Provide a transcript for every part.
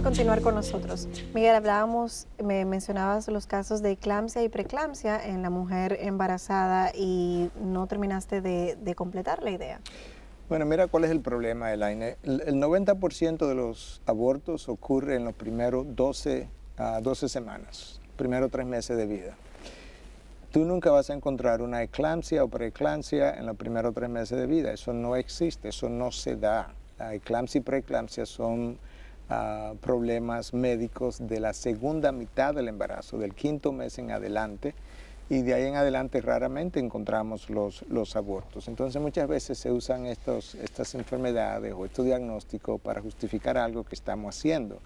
continuar con nosotros. Miguel, me mencionabas los casos de eclampsia y preeclampsia en la mujer embarazada y no terminaste de completar la idea. Bueno, mira cuál es el problema, Elaine. El 90% de los abortos ocurre en los primeros 12 semanas, primeros 3 meses de vida. Tú nunca vas a encontrar una eclampsia o preeclampsia en los primeros 3 meses de vida. Eso no existe, eso no se da. La eclampsia y preeclampsia son problemas médicos de la segunda mitad del embarazo, del 5º mes en adelante, y de ahí en adelante raramente encontramos los abortos. Entonces muchas veces se usan estas enfermedades o estos diagnósticos para justificar algo que estamos haciendo.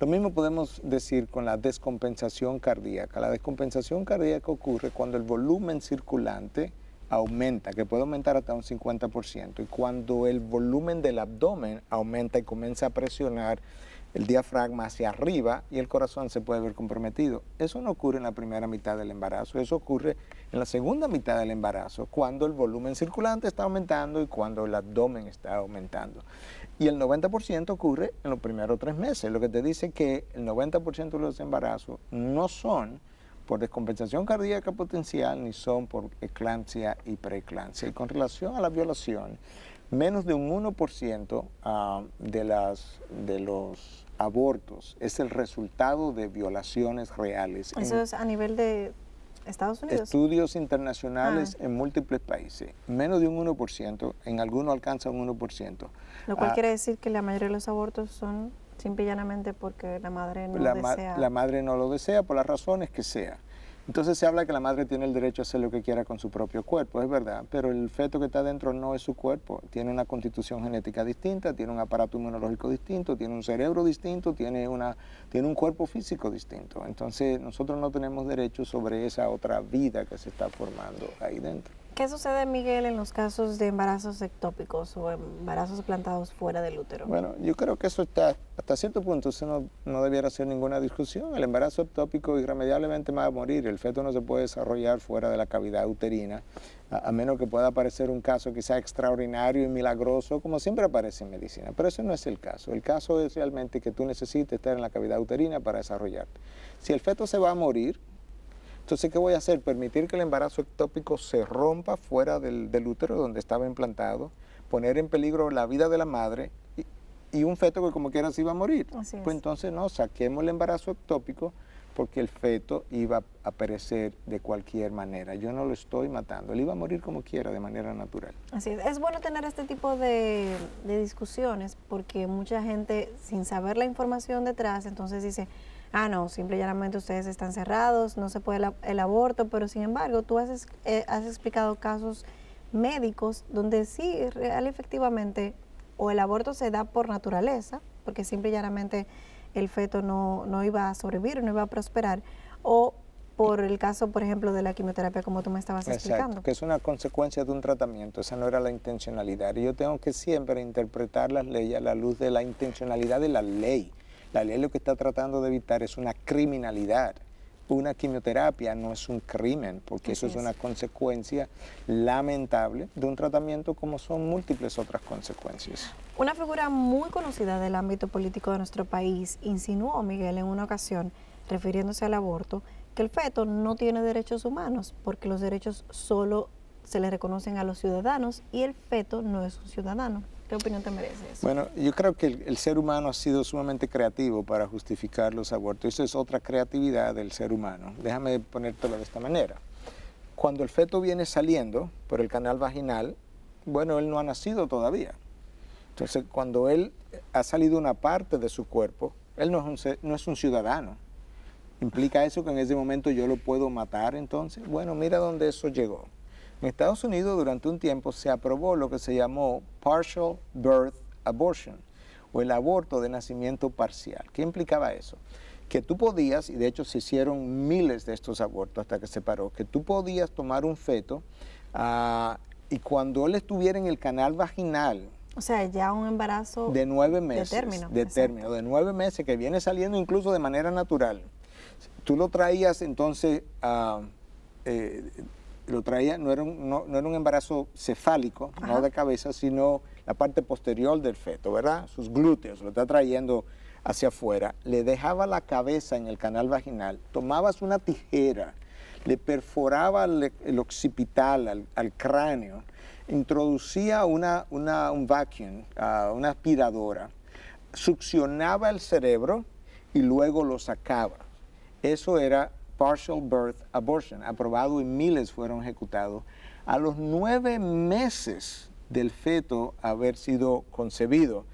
Lo mismo podemos decir con la descompensación cardíaca. La descompensación cardíaca ocurre cuando el volumen circulante aumenta, que puede aumentar hasta un 50%, y cuando el volumen del abdomen aumenta y comienza a presionar el diafragma hacia arriba y el corazón se puede ver comprometido. Eso no ocurre en la primera mitad del embarazo, eso ocurre en la segunda mitad del embarazo, cuando el volumen circulante está aumentando y cuando el abdomen está aumentando. Y el 90% ocurre en los primeros 3 meses, lo que te dice que el 90% de los embarazos no son por descompensación cardíaca potencial ni son por eclampsia y preeclampsia. Y con relación a la violación, menos de un 1% de los abortos es el resultado de violaciones reales. ¿Eso es a nivel de Estados Unidos? Estudios internacionales en múltiples países. Menos de un 1%, en algunos alcanza un 1%. Lo cual quiere decir que la mayoría de los abortos son simple y llanamente porque la madre no desea. La madre no lo desea por las razones que sea. Entonces se habla que la madre tiene el derecho a hacer lo que quiera con su propio cuerpo, es verdad, pero el feto que está dentro no es su cuerpo, tiene una constitución genética distinta, tiene un aparato inmunológico distinto, tiene un cerebro distinto, tiene un cuerpo físico distinto. Entonces nosotros no tenemos derecho sobre esa otra vida que se está formando ahí dentro. ¿Qué sucede, Miguel, en los casos de embarazos ectópicos o embarazos plantados fuera del útero? Bueno, yo creo que eso está, hasta cierto punto, eso no debiera ser ninguna discusión. El embarazo ectópico irremediablemente va a morir. El feto no se puede desarrollar fuera de la cavidad uterina, a menos que pueda aparecer un caso quizá extraordinario y milagroso, como siempre aparece en medicina. Pero eso no es el caso. El caso es realmente que tú necesites estar en la cavidad uterina para desarrollarte. Si el feto se va a morir, entonces, ¿qué voy a hacer? Permitir que el embarazo ectópico se rompa fuera del útero donde estaba implantado, poner en peligro la vida de la madre y un feto que como quiera se iba a morir. Así es. Pues entonces no, saquemos el embarazo ectópico porque el feto iba a perecer de cualquier manera. Yo no lo estoy matando, él iba a morir como quiera, de manera natural. Así es. Es bueno tener este tipo de discusiones porque mucha gente, sin saber la información detrás, entonces dice, no, simple y llanamente ustedes están cerrados, no se puede el aborto, pero sin embargo tú has explicado casos médicos donde sí, real efectivamente, o el aborto se da por naturaleza, porque simple y llanamente el feto no iba a sobrevivir, no iba a prosperar, o por el caso, por ejemplo, de la quimioterapia, como tú me estabas explicando. Exacto, que es una consecuencia de un tratamiento, esa no era la intencionalidad. Y yo tengo que siempre interpretar las leyes a la luz de la intencionalidad de la ley. La ley lo que está tratando de evitar es una criminalidad. Una quimioterapia no es un crimen, porque eso es una consecuencia lamentable de un tratamiento como son múltiples otras consecuencias. Una figura muy conocida del ámbito político de nuestro país insinuó, Miguel, en una ocasión, refiriéndose al aborto, que el feto no tiene derechos humanos, porque los derechos solo se le reconocen a los ciudadanos y el feto no es un ciudadano. ¿Qué opinión te merece eso? Bueno, yo creo que el ser humano ha sido sumamente creativo para justificar los abortos. Eso es otra creatividad del ser humano. Déjame ponértelo de esta manera. Cuando el feto viene saliendo por el canal vaginal, bueno, él no ha nacido todavía. Entonces, cuando él ha salido una parte de su cuerpo, él no es un ciudadano. ¿Implica eso que en ese momento yo lo puedo matar entonces? Bueno, mira dónde eso llegó. En Estados Unidos durante un tiempo se aprobó lo que se llamó Partial Birth Abortion, o el aborto de nacimiento parcial. ¿Qué implicaba eso? Que tú podías, y de hecho se hicieron miles de estos abortos hasta que se paró, que tú podías tomar un feto y cuando él estuviera en el canal vaginal, o sea, ya un embarazo de 9 meses, de término, de 9 meses, que viene saliendo incluso de manera natural, tú lo traías entonces lo traía, no era un embarazo cefálico, no de cabeza, sino la parte posterior del feto, ¿verdad? Sus glúteos, lo está trayendo hacia afuera, le dejaba la cabeza en el canal vaginal, tomabas una tijera, le perforaba el occipital al cráneo, introducía un vacuum, una aspiradora, succionaba el cerebro y luego lo sacaba. Eso era partial birth abortion, aprobado y miles fueron ejecutados. A los 9 meses del feto haber sido concebido,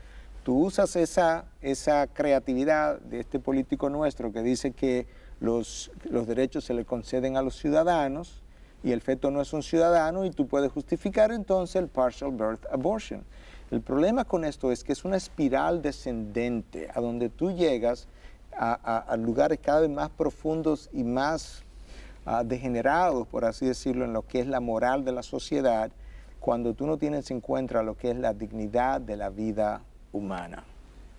tú usas esa creatividad de este político nuestro que dice que los derechos se le conceden a los ciudadanos y el feto no es un ciudadano y tú puedes justificar entonces el partial birth abortion. El problema con esto es que es una espiral descendente a donde tú llegas a lugares cada vez más profundos y más degenerados, por así decirlo, en lo que es la moral de la sociedad, cuando tú no tienes en cuenta lo que es la dignidad de la vida humana.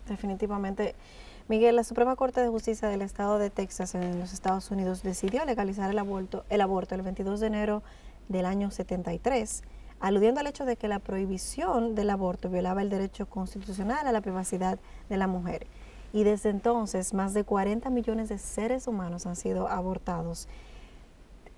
Definitivamente. Miguel, la Suprema Corte de Justicia del Estado de Texas en los Estados Unidos decidió legalizar el aborto el 22 de enero del año 73, aludiendo al hecho de que la prohibición del aborto violaba el derecho constitucional a la privacidad de la mujer. Y desde entonces, más de 40 millones de seres humanos han sido abortados.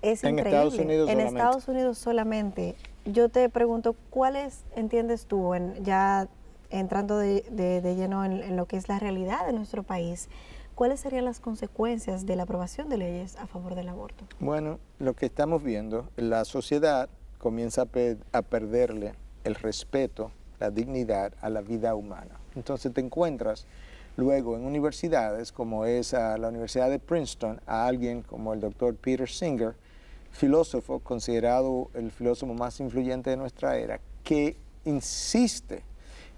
Es increíble. Estados Unidos en solamente. Estados Unidos solamente. Yo te pregunto, ¿cuáles entiendes tú, ya entrando de lleno en lo que es la realidad de nuestro país, cuáles serían las consecuencias de la aprobación de leyes a favor del aborto? Bueno, lo que estamos viendo, la sociedad comienza a perderle el respeto, la dignidad a la vida humana. Entonces te encuentras luego en universidades como es la Universidad de Princeton, a alguien como el doctor Peter Singer, filósofo, considerado el filósofo más influyente de nuestra era, que insiste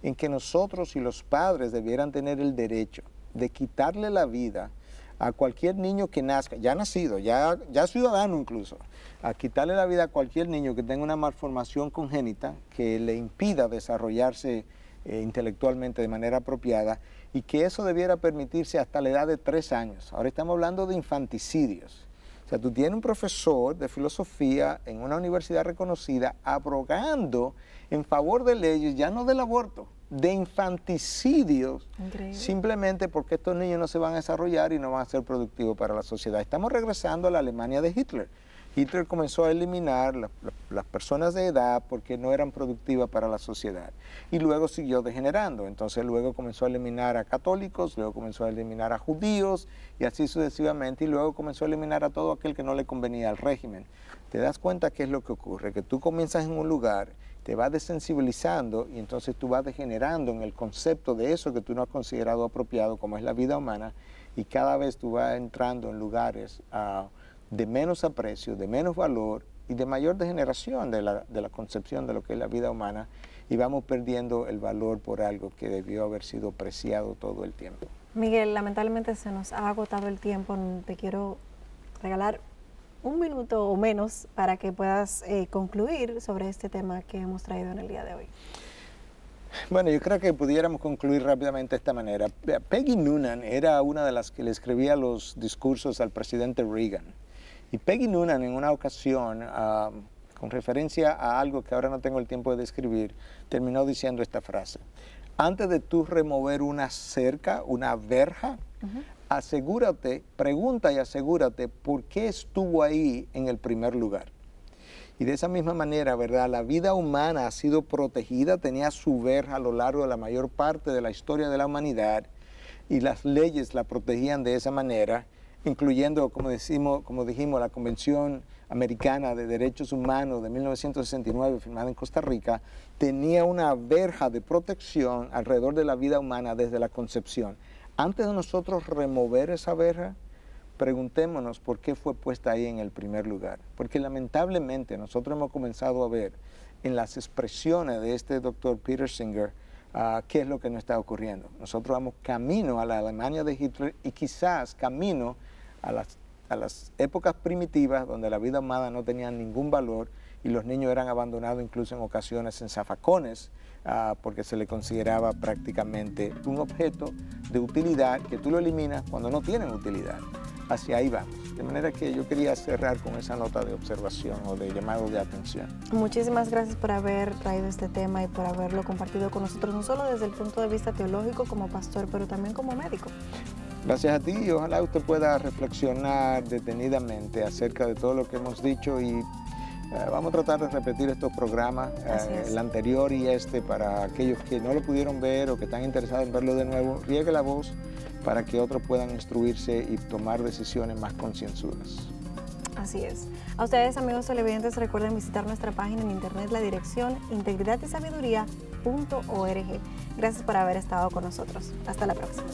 en que nosotros y los padres debieran tener el derecho de quitarle la vida a cualquier niño que nazca, ya nacido, ya ciudadano incluso, a quitarle la vida a cualquier niño que tenga una malformación congénita que le impida desarrollarse intelectualmente de manera apropiada, y que eso debiera permitirse hasta la edad de 3 años. Ahora estamos hablando de infanticidios. O sea, tú tienes un profesor de filosofía en una universidad reconocida abrogando en favor de leyes, ya no del aborto, de infanticidios, Increíble. simplemente porque estos niños no se van a desarrollar y no van a ser productivos para la sociedad. Estamos regresando a la Alemania de Hitler. Hitler comenzó a eliminar las personas de edad porque no eran productivas para la sociedad. Y luego siguió degenerando. Entonces luego comenzó a eliminar a católicos, luego comenzó a eliminar a judíos y así sucesivamente. Y luego comenzó a eliminar a todo aquel que no le convenía al régimen. ¿Te das cuenta qué es lo que ocurre? Que tú comienzas en un lugar, te vas desensibilizando y entonces tú vas degenerando en el concepto de eso que tú no has considerado apropiado, como es la vida humana, y cada vez tú vas entrando en lugares de menos aprecio, de menos valor y de mayor degeneración de la concepción de lo que es la vida humana, y vamos perdiendo el valor por algo que debió haber sido apreciado todo el tiempo. Miguel, lamentablemente se nos ha agotado el tiempo. Te quiero regalar 1 minuto o menos para que puedas concluir sobre este tema que hemos traído en el día de hoy. Bueno, yo creo que pudiéramos concluir rápidamente de esta manera. Peggy Noonan era una de las que le escribía los discursos al presidente Reagan. Y Peggy Noonan en una ocasión, con referencia a algo que ahora no tengo el tiempo de describir, terminó diciendo esta frase: antes de tú remover una cerca, una verja, asegúrate, pregunta y asegúrate por qué estuvo ahí en el primer lugar. Y de esa misma manera, ¿verdad? La vida humana ha sido protegida, tenía su verja a lo largo de la mayor parte de la historia de la humanidad, y las leyes la protegían de esa manera, incluyendo, como dijimos, la Convención Americana de Derechos Humanos de 1969, firmada en Costa Rica, tenía una verja de protección alrededor de la vida humana desde la concepción. Antes de nosotros remover esa verja, preguntémonos por qué fue puesta ahí en el primer lugar. Porque lamentablemente nosotros hemos comenzado a ver en las expresiones de este doctor Peter Singer qué es lo que nos está ocurriendo. Nosotros vamos camino a la Alemania de Hitler y quizás camino a las a las épocas primitivas donde la vida humana no tenía ningún valor y los niños eran abandonados incluso en ocasiones en zafacones, porque se le consideraba prácticamente un objeto de utilidad que tú lo eliminas cuando no tienen utilidad. Hacia ahí vamos. De manera que yo quería cerrar con esa nota de observación o de llamado de atención. Muchísimas gracias por haber traído este tema y por haberlo compartido con nosotros, no solo desde el punto de vista teológico como pastor, pero también como médico. Gracias a ti y ojalá usted pueda reflexionar detenidamente acerca de todo lo que hemos dicho y vamos a tratar de repetir estos programas, el anterior y este, para aquellos que no lo pudieron ver o que están interesados en verlo de nuevo. Riegue la voz para que otros puedan instruirse y tomar decisiones más concienzudas. Así es. A ustedes, amigos televidentes, recuerden visitar nuestra página en internet, la dirección integridadysabiduría.org. Gracias por haber estado con nosotros. Hasta la próxima.